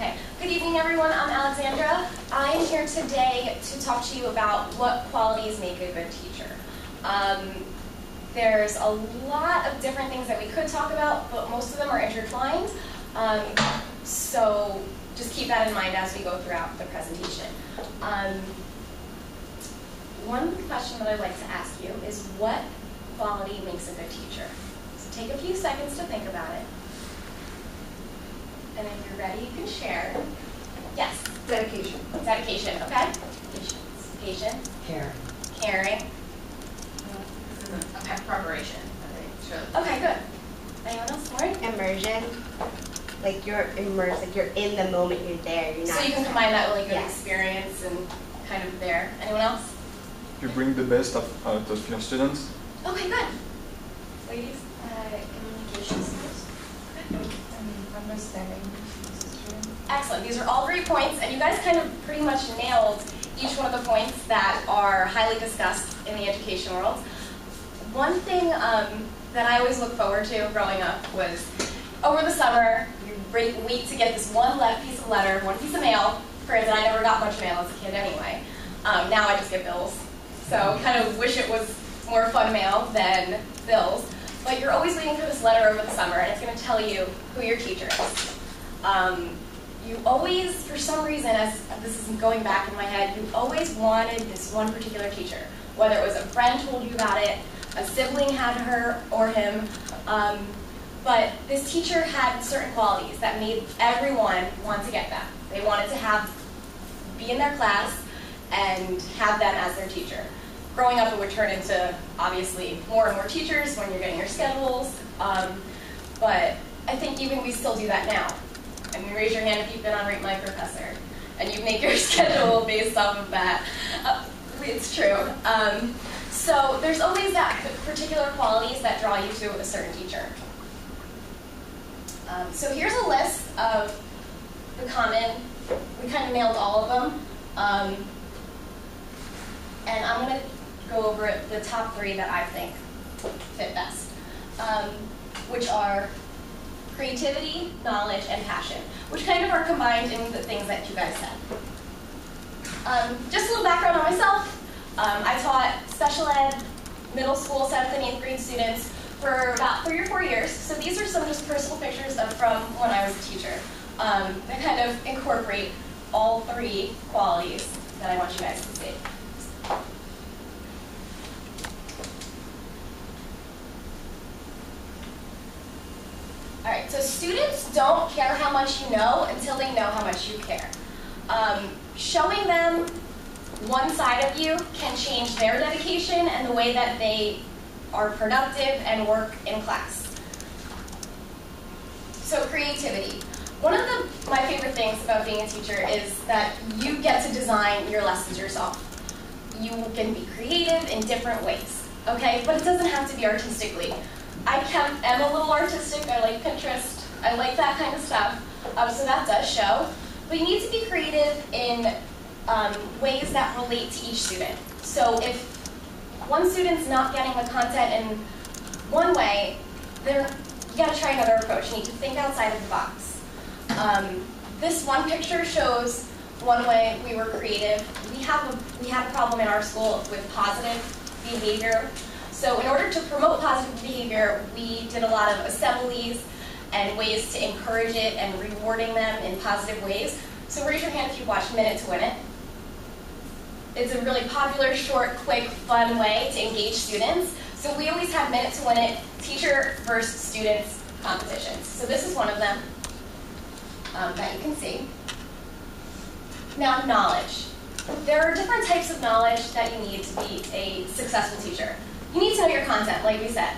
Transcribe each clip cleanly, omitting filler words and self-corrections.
Okay. Good evening, everyone. I'm Alexandra. I am here today to talk to you about what qualities make a good teacher. There's a lot of different things that we could talk about, but most of them are intertwined. So just keep that in mind as we go throughout the presentation. One question that I'd like to ask you is, what quality makes a good teacher? So take a few seconds to think about it. And if you're ready, you can share. Yes? Dedication. Dedication, okay. Patience. Caring. Caring. Okay, preparation. Okay, good. Anyone else? Lauren? Immersion. Like you're immersed, like you're in the moment, you're there. You're not. So you can combine that really good Yes. experience and kind of there. Anyone else? You bring the best out of your students. Okay, good. Ladies? Communication skills. Understanding. Excellent. These are all great points, and you guys kind of pretty much nailed each one of the points that are highly discussed in the education world. One thing that I always look forward to growing up was over the summer, you wait to get this one piece of letter, one piece of mail. Granted, I never got much mail as a kid anyway. Now I just get bills. So kind of wish it was more fun mail than bills. But you're always waiting for this letter over the summer, and it's going to tell you who your teacher is. You always, for some reason, as this is going back in my head, you always wanted this one particular teacher. Whether it was a friend told you about it, a sibling had her or him, but this teacher had certain qualities that made everyone want to get them. They wanted to be in their class and have them as their teacher. Growing up, it would turn into, obviously, more and more teachers when you're getting your schedules, but I think even we still do that now. I mean, raise your hand if you've been on Rate My Professor, and you make your schedule based off of that. It's true. So there's always that particular qualities that draw you to a certain teacher. So here's a list of the common, we kind of nailed all of them, and I'm going to go over the top 3 that I think fit best, which are creativity, knowledge, and passion, which kind of are combined in the things that you guys said. Just a little background on myself. I taught special ed, middle school, 7th and 8th grade students for about 3 or 4 years. So these are some just personal pictures from when I was a teacher that kind of incorporate all 3 qualities that I want you guys to see. All right, so students don't care how much you know until they know how much you care. Showing them one side of you can change their dedication and the way that they are productive and work in class. So creativity. One of my favorite things about being a teacher is that you get to design your lessons yourself. You can be creative in different ways, okay? But it doesn't have to be artistically. I am a little artistic. I like Pinterest. I like that kind of stuff. So that does show. But you need to be creative in ways that relate to each student. So if one student's not getting the content in one way, you got to try another approach. You need to think outside of the box. This one picture shows one way we were creative. We had a problem in our school with positive behavior. So in order to promote positive behavior, we did a lot of assemblies and ways to encourage it and rewarding them in positive ways. So raise your hand if you watched Minute to Win It. It's a really popular, short, quick, fun way to engage students. So we always have Minute to Win It, teacher versus students competitions. So this is one of them that you can see. Now, knowledge. There are different types of knowledge that you need to be a successful teacher. You need to know your content, like we said.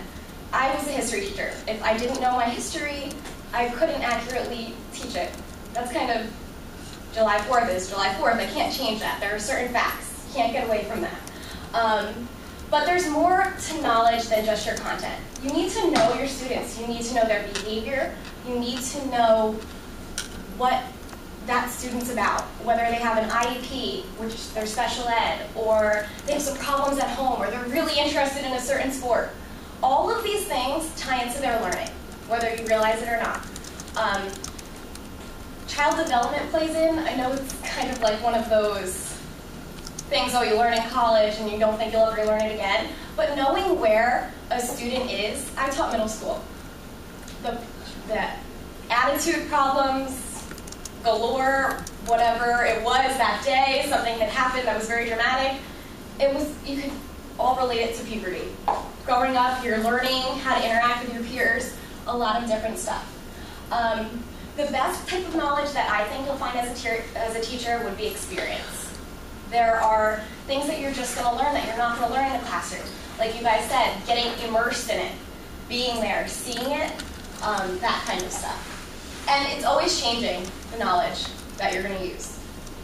I was a history teacher. If I didn't know my history, I couldn't accurately teach it. That's kind of July 4th is July 4th. I can't change that. There are certain facts. You can't get away from that. But there's more to knowledge than just your content. You need to know your students. You need to know their behavior. You need to know what that student's about, whether they have an IEP, which they're special ed, or they have some problems at home, or they're really interested in a certain sport. All of these things tie into their learning, whether you realize it or not. child development plays in. I know it's kind of like one of those things, oh, you learn in college and you don't think you'll ever learn it again. But knowing where a student is, I taught middle school. The attitude problems galore, whatever it was that day, something had happened that was very dramatic. You could all relate it to puberty. Growing up, you're learning how to interact with your peers, a lot of different stuff. The best type of knowledge that I think you'll find as a teacher would be experience. There are things that you're just going to learn that you're not going to learn in the classroom. Like you guys said, getting immersed in it, being there, seeing it, that kind of stuff. And it's always changing, the knowledge that you're going to use.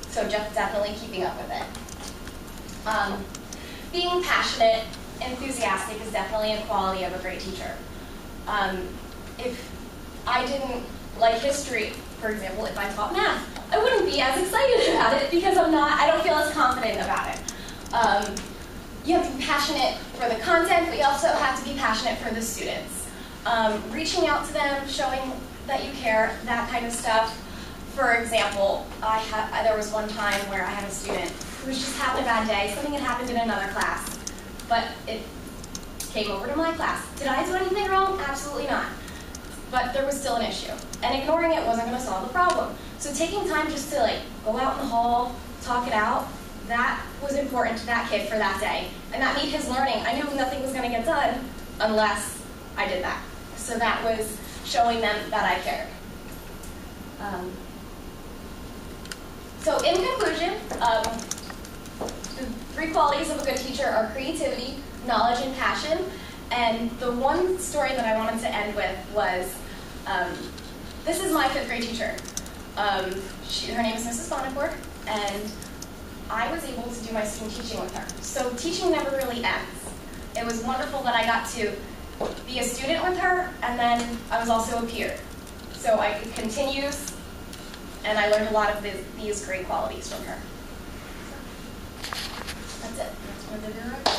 So just definitely keeping up with it. Being passionate, enthusiastic is definitely a quality of a great teacher. If I didn't like history, for example, if I taught math, I wouldn't be as excited about it because I don't feel as confident about it. You have to be passionate for the content, but you also have to be passionate for the students. Reaching out to them, showing that you care, that kind of stuff. For example, there was one time where I had a student who was just having a bad day. Something had happened in another class, but it came over to my class. Did I do anything wrong? Absolutely not. But there was still an issue, and ignoring it wasn't going to solve the problem. So taking time just to go out in the hall, talk it out, that was important to that kid for that day. And that made his learning. I knew nothing was going to get done unless I did that. So that was showing them that I cared. So in conclusion, the 3 qualities of a good teacher are creativity, knowledge, and passion. And the one story that I wanted to end with was, this is my 5th grade teacher. Her name is Mrs. Bonnecourt, and I was able to do my student teaching with her. So teaching never really ends. It was wonderful that I got to be a student with her, and then I was also a peer. So I could continue, and I learned a lot of these great qualities from her. That's it. That's what I did.